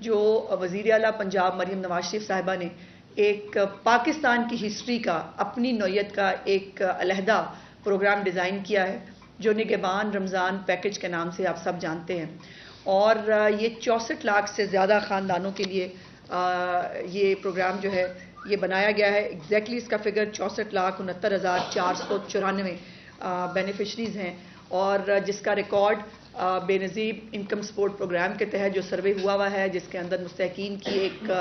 جو وزیر اعلیٰ پنجاب مریم نواز شریف صاحبہ نے ایک پاکستان کی ہسٹری کا اپنی نوعیت کا ایک علیحدہ پروگرام ڈیزائن کیا ہے جو نگہبان رمضان پیکج کے نام سے آپ سب جانتے ہیں، اور یہ 64 لاکھ سے زیادہ خاندانوں کے لیے یہ پروگرام جو ہے یہ بنایا گیا ہے۔ ایگزیکٹلی اس کا فگر 64,69,494 بینیفیشریز ہیں، اور جس کا ریکارڈ بے نظیر انکم سپورٹ پروگرام کے تحت جو سروے ہوا ہے، جس کے اندر مستحقین کی ایک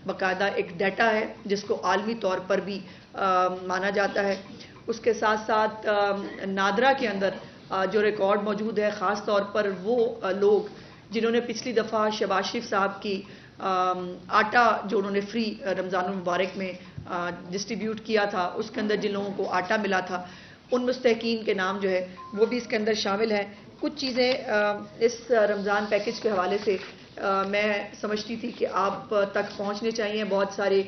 باقاعدہ ایک ڈیٹا ہے جس کو عالمی طور پر بھی مانا جاتا ہے۔ اس کے ساتھ ساتھ نادرا کے اندر جو ریکارڈ موجود ہے، خاص طور پر وہ لوگ جنہوں نے پچھلی دفعہ شہباز شریف صاحب کی آٹا جو انہوں نے فری رمضان المبارک میں ڈسٹریبیوٹ کیا تھا، اس کے اندر جن لوگوں کو آٹا ملا تھا، ان مستحقین کے نام جو ہے وہ بھی اس کے اندر شامل ہیں۔ کچھ چیزیں اس رمضان پیکج کے حوالے سے میں سمجھتی تھی کہ آپ تک پہنچنے چاہیے۔ بہت سارے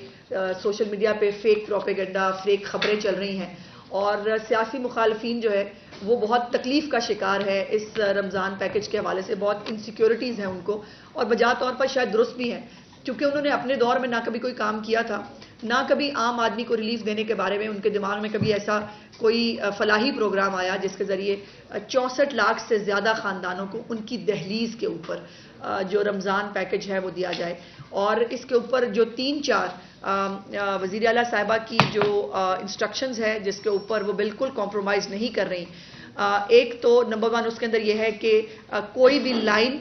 سوشل میڈیا پہ فیک پروپیگنڈا، فیک خبریں چل رہی ہیں، اور سیاسی مخالفین جو ہے وہ بہت تکلیف کا شکار ہے اس رمضان پیکج کے حوالے سے، بہت انسیکیورٹیز ہیں ان کو، اور بجا طور پر شاید درست بھی ہیں، کیونکہ انہوں نے اپنے دور میں نہ کبھی کوئی کام کیا تھا، نہ کبھی عام آدمی کو ریلیف دینے کے بارے میں ان کے دماغ میں کبھی ایسا کوئی فلاحی پروگرام آیا جس کے ذریعے 64 لاکھ سے زیادہ خاندانوں کو ان کی دہلیز کے اوپر جو رمضان پیکج ہے وہ دیا جائے۔ اور اس کے اوپر جو 3-4 وزیر اعلیٰ صاحبہ کی جو انسٹرکشنز ہے جس کے اوپر وہ بالکل کمپرومائز نہیں کر رہی، ایک تو نمبر 1 اس کے اندر یہ ہے کہ کوئی بھی لائن،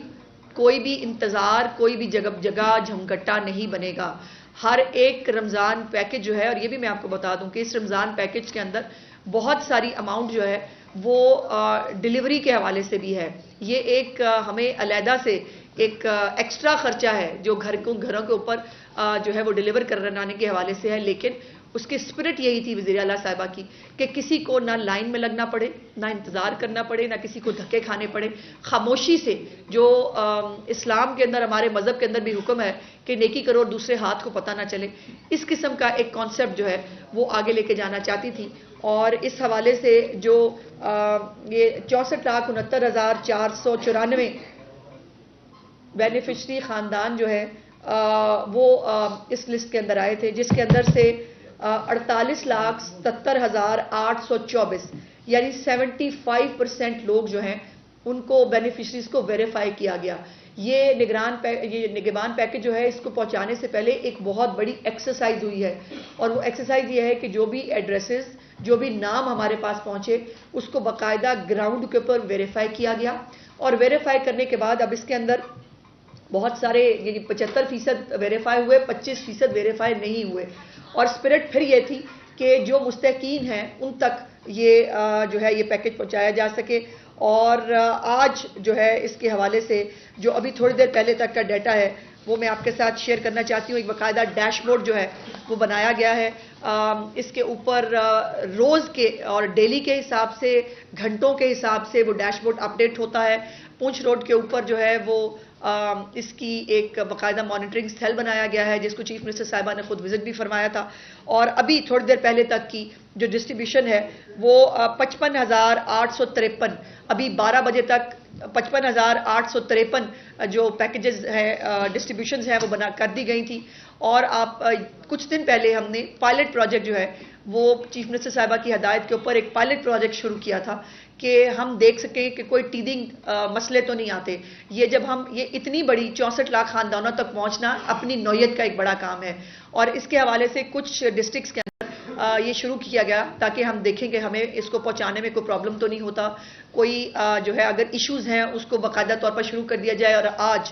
کوئی بھی انتظار، کوئی بھی جگہ جھمگٹا نہیں بنے گا۔ ہر ایک رمضان پیکج جو ہے، اور یہ بھی میں آپ کو بتا دوں کہ اس رمضان پیکج کے اندر بہت ساری اماؤنٹ جو ہے وہ ڈیلیوری کے حوالے سے بھی ہے۔ یہ ایک ہمیں علیحدہ سے ایک ایکسٹرا خرچہ ہے جو گھروں کے اوپر جو ہے وہ ڈیلیور کرانے کے حوالے سے ہے، لیکن اس کی اسپرٹ یہی تھی وزیر اعلیٰ صاحبہ کی کہ کسی کو نہ لائن میں لگنا پڑے، نہ انتظار کرنا پڑے، نہ کسی کو دھکے کھانے پڑے، خاموشی سے جو اسلام کے اندر، ہمارے مذہب کے اندر بھی حکم ہے کہ نیکی کرو اور دوسرے ہاتھ کو پتہ نہ چلے، اس قسم کا ایک کانسیپٹ جو ہے وہ آگے لے کے جانا چاہتی تھی۔ اور اس حوالے سے جو یہ 64,69,494 بینیفیشری خاندان جو ہے وہ اس لسٹ کے اندر آئے تھے، جس کے اندر سے 48,77,824 یعنی 75% لوگ جو ہیں ان کو بینیفیشریز کو ویریفائی کیا گیا۔ یہ نگہبان پیکج جو ہے اس کو پہنچانے سے پہلے ایک بہت بڑی ایکسرسائز ہوئی ہے، اور وہ ایکسرسائز یہ ہے کہ جو بھی ایڈریسز، جو بھی نام ہمارے پاس پہنچے اس کو باقاعدہ گراؤنڈ کے اوپر ویریفائی کیا گیا، اور ویریفائی کرنے کے بعد اب اس کے اندر بہت سارے 75% ویریفائی ہوئے، 25% ویریفائی نہیں ہوئے، اور اسپرٹ پھر یہ تھی کہ جو مستحقین ہیں ان تک یہ جو ہے یہ پیکج پہنچایا جا سکے۔ اور آج جو ہے اس کے حوالے سے جو ابھی تھوڑی دیر پہلے تک کا ڈیٹا ہے وہ میں آپ کے ساتھ شیئر کرنا چاہتی ہوں۔ ایک باقاعدہ ڈیش بورڈ جو ہے وہ بنایا گیا ہے، اس کے اوپر روز کے اور ڈیلی کے حساب سے، گھنٹوں کے حساب سے وہ ڈیش بورڈ اپڈیٹ ہوتا ہے۔ پونچھ روڈ کے اوپر جو ہے وہ اس کی ایک باقاعدہ مانیٹرنگ سیل بنایا گیا ہے جس کو چیف منسٹر صاحبہ نے خود وزٹ بھی فرمایا تھا، اور ابھی تھوڑی دیر پہلے تک کی جو ڈسٹریبیوشن ہے وہ 55,853 ابھی 12 بجے تک 55,853 جو پیکیجز ہیں، ڈسٹریبیوشنز ہیں وہ کر دی گئی تھی۔ اور آپ کچھ دن پہلے ہم نے پائلٹ پروجیکٹ جو ہے وہ چیف منسٹر صاحبہ کی ہدایت کے اوپر ایک پائلٹ پروجیکٹ شروع کیا تھا کہ ہم دیکھ سکیں کہ کوئی ٹیدنگ مسئلے تو نہیں آتے۔ یہ اتنی بڑی 64 لاکھ خاندانوں تک پہنچنا اپنی نوعیت کا ایک بڑا کام ہے، اور اس کے حوالے سے کچھ ڈسٹرکٹس کے اندر یہ شروع کیا گیا تاکہ ہم دیکھیں کہ ہمیں اس کو پہنچانے میں کوئی پرابلم تو نہیں ہوتا، کوئی جو ہے اگر ایشوز ہیں اس کو باقاعدہ طور پر شروع کر دیا جائے۔ اور آج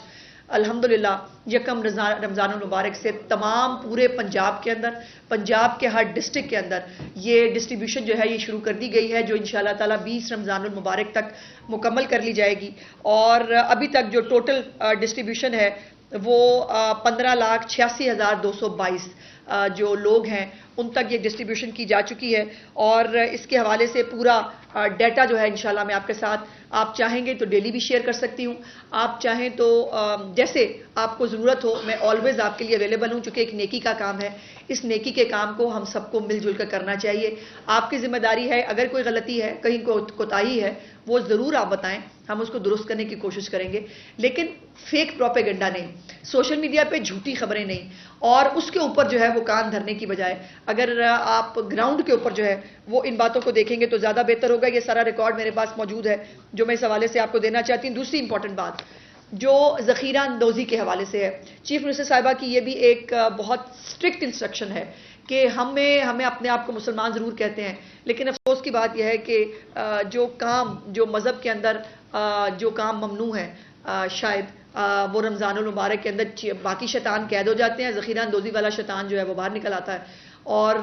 الحمدللہ یکم رمضان المبارک سے تمام پورے پنجاب کے اندر، پنجاب کے ہر ڈسٹرکٹ کے اندر یہ ڈسٹریبیوشن جو ہے یہ شروع کر دی گئی ہے، جو انشاءاللہ تعالیٰ 20 رمضان المبارک تک مکمل کر لی جائے گی۔ اور ابھی تک جو ٹوٹل ڈسٹریبیوشن ہے وہ 15,86,222 جو لوگ ہیں ان تک یہ ڈسٹریبیوشن کی جا چکی ہے، اور اس کے حوالے سے پورا ڈیٹا جو ہے انشاءاللہ میں آپ کے ساتھ، آپ چاہیں گے تو ڈیلی بھی شیئر کر سکتی ہوں، آپ چاہیں تو جیسے آپ کو ضرورت ہو، میں آلویز آپ کے لیے اویلیبل ہوں، چونکہ ایک نیکی کا کام ہے، اس نیکی کے کام کو ہم سب کو مل جل کر کرنا چاہیے۔ آپ کی ذمہ داری ہے، اگر کوئی غلطی ہے، کہیں کوئی کوتاہی ہے، وہ ضرور آپ بتائیں، ہم اس کو درست کرنے کی کوشش کریں گے، لیکن فیک پروپیگنڈا نہیں، سوشل میڈیا پہ جھوٹی خبریں نہیں، اور اس کے اوپر جو ہے وہ کان دھرنے کی بجائے اگر آپ گراؤنڈ کے اوپر جو ہے وہ ان باتوں کو دیکھیں گے تو زیادہ بہتر ہوگا۔ یہ سارا ریکارڈ میرے پاس موجود ہے جو میں اس حوالے سے آپ کو دینا چاہتی ہوں۔ دوسری امپورٹنٹ بات جو ذخیرہ اندوزی کے حوالے سے ہے، چیف منسٹر صاحبہ کی یہ بھی ایک بہت اسٹرکٹ انسٹرکشن ہے کہ ہمیں اپنے آپ کو مسلمان ضرور کہتے ہیں، لیکن افسوس کی بات یہ ہے کہ جو مذہب کے اندر جو کام ممنوع ہے شاید وہ رمضان المبارک کے اندر باقی شیطان قید ہو جاتے ہیں، ذخیرہ اندوزی والا شیطان جو ہے وہ باہر نکل آتا ہے، اور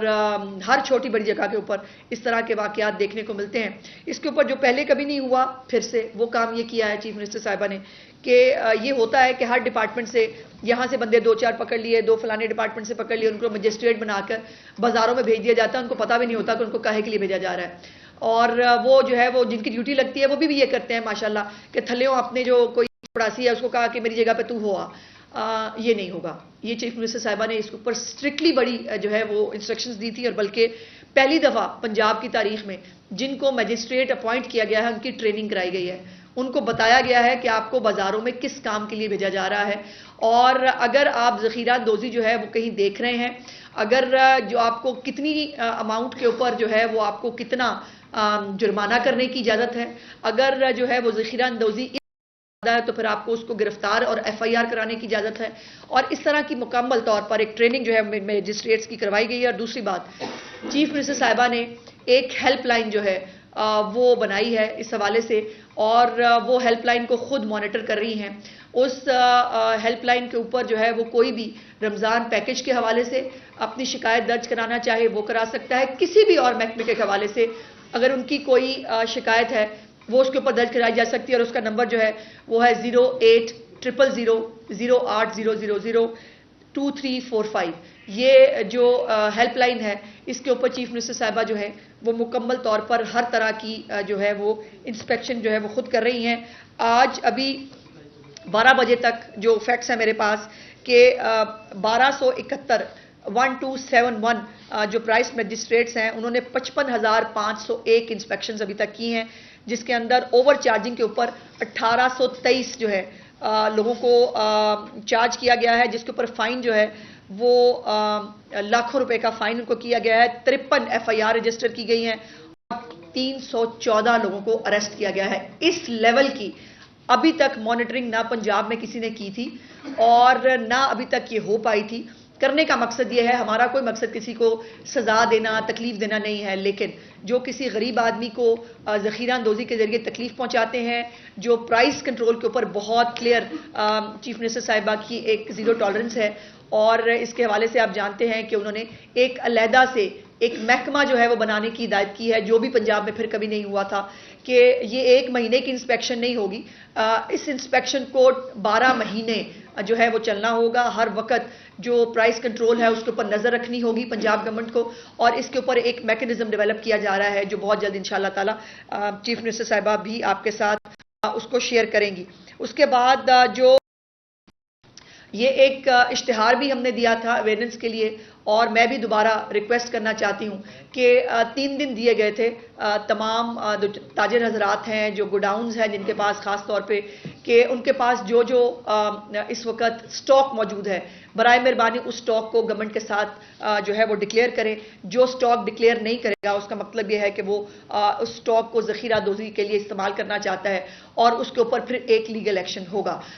ہر چھوٹی بڑی جگہ کے اوپر اس طرح کے واقعات دیکھنے کو ملتے ہیں۔ اس کے اوپر جو پہلے کبھی نہیں ہوا، پھر سے وہ کام یہ کیا ہے چیف منسٹر صاحبہ نے کہ یہ ہوتا ہے کہ ہر ڈپارٹمنٹ سے یہاں سے بندے 2-4 پکڑ لیے، 2 فلانے ڈپارٹمنٹ سے پکڑ لیے، ان کو مجسٹریٹ بنا کر بازاروں میں بھیج دیا جاتا ہے، ان کو پتہ بھی نہیں ہوتا کہ ان کو کاہے کے لیے بھیجا جا رہا ہے۔ اور وہ جو ہے وہ جن کی ڈیوٹی لگتی ہے وہ بھی یہ کرتے ہیں ماشاءاللہ کہ تھلیوں اپنے جو کوئی پڑاسی ہے اس کو کہا کہ میری جگہ پہ تو ہوا، یہ نہیں ہوگا۔ یہ چیف منسٹر صاحبہ نے اس کے اوپر اسٹرکٹلی بڑی جو ہے وہ انسٹرکشنز دی تھی، اور بلکہ پہلی دفعہ پنجاب کی تاریخ میں جن کو میجسٹریٹ اپوائنٹ کیا گیا ہے ان کی ٹریننگ کرائی گئی ہے، ان کو بتایا گیا ہے کہ آپ کو بازاروں میں کس کام کے لیے بھیجا جا رہا ہے، اور اگر آپ ذخیرہ اندوزی جو ہے وہ کہیں دیکھ رہے ہیں، اگر جو آپ کو کتنی اماؤنٹ کے اوپر جو ہے وہ آپ کو کتنا جرمانہ کرنے کی اجازت ہے، اگر جو ہے وہ ذخیرہ اندوزی ہے تو پھر آپ کو اس کو گرفتار اور ایف آئی آر کرانے کی اجازت ہے، اور اس طرح کی مکمل طور پر ایک ٹریننگ جو ہے میجسٹریٹس کی کروائی گئی ہے۔ اور دوسری بات، چیف منسٹر صاحبہ نے ایک ہیلپ لائن جو ہے وہ بنائی ہے اس حوالے سے، اور وہ ہیلپ لائن کو خود مانیٹر کر رہی ہیں۔ اس ہیلپ لائن کے اوپر جو ہے وہ کوئی بھی رمضان پیکج کے حوالے سے اپنی شکایت درج کرانا چاہے وہ کرا سکتا ہے، کسی بھی اور محکمے کے حوالے سے اگر ان کی کوئی شکایت ہے وہ اس کے اوپر درج کرائی جا سکتی ہے، اور اس کا نمبر جو ہے وہ ہے 0800008002345۔ یہ جو ہیلپ لائن ہے اس کے اوپر چیف منسٹر صاحبہ جو ہے وہ مکمل طور پر ہر طرح کی جو ہے وہ انسپیکشن جو ہے وہ خود کر رہی ہیں۔ آج ابھی 12 بجے تک جو فیکٹس ہیں میرے پاس کہ 1271 جو پرائس میجسٹریٹس ہیں انہوں نے 55,501 انسپیکشنز ابھی تک کی ہیں، جس کے اندر اوور چارجنگ کے اوپر 1823 جو ہے لوگوں کو چارج کیا گیا ہے، جس کے اوپر فائن جو ہے وہ لاکھوں روپے کا فائن ان کو کیا گیا ہے، 53 ایف آئی آر رجسٹر کی گئی ہیں، اور 314 لوگوں کو اریسٹ کیا گیا ہے۔ اس لیول کی ابھی تک مانیٹرنگ نہ پنجاب میں کسی نے کی تھی اور نہ ابھی تک یہ ہو پائی تھی۔ کرنے کا مقصد یہ ہے، ہمارا کوئی مقصد کسی کو سزا دینا، تکلیف دینا نہیں ہے، لیکن جو کسی غریب آدمی کو ذخیرہ اندوزی کے ذریعے تکلیف پہنچاتے ہیں، جو پرائس کنٹرول کے اوپر بہت کلیئر چیف منسٹر صاحبہ کی ایک زیرو ٹالرنس ہے، اور اس کے حوالے سے آپ جانتے ہیں کہ انہوں نے ایک علیحدہ سے ایک محکمہ جو ہے وہ بنانے کی ہدایت کی ہے، جو بھی پنجاب میں پھر کبھی نہیں ہوا تھا، کہ یہ 1 مہینے کی انسپیکشن نہیں ہوگی، اس انسپیکشن کو 12 مہینے جو ہے وہ چلنا ہوگا۔ ہر وقت جو پرائس کنٹرول ہے اس کے اوپر نظر رکھنی ہوگی پنجاب گورنمنٹ کو، اور اس کے اوپر ایک میکنزم ڈیولپ کیا جا رہا ہے جو بہت جلد انشاءاللہ تعالی چیف منسٹر صاحبہ بھی آپ کے ساتھ اس کو شیئر کریں گی۔ اس کے بعد جو یہ ایک اشتہار بھی ہم نے دیا تھا اویئرنس کے لیے، اور میں بھی دوبارہ ریکویسٹ کرنا چاہتی ہوں کہ 3 دن دیے گئے تھے تمام تاجر حضرات ہیں جو گوڈاؤنز ہیں جن کے پاس خاص طور پہ کہ ان کے پاس جو اس وقت سٹاک موجود ہے، برائے مہربانی اس سٹاک کو گورنمنٹ کے ساتھ جو ہے وہ ڈکلیئر کریں۔ جو سٹاک ڈکلیئر نہیں کرے گا اس کا مطلب یہ ہے کہ وہ اس سٹاک کو ذخیرہ دوزی کے لیے استعمال کرنا چاہتا ہے، اور اس کے اوپر پھر ایک لیگل ایکشن ہوگا۔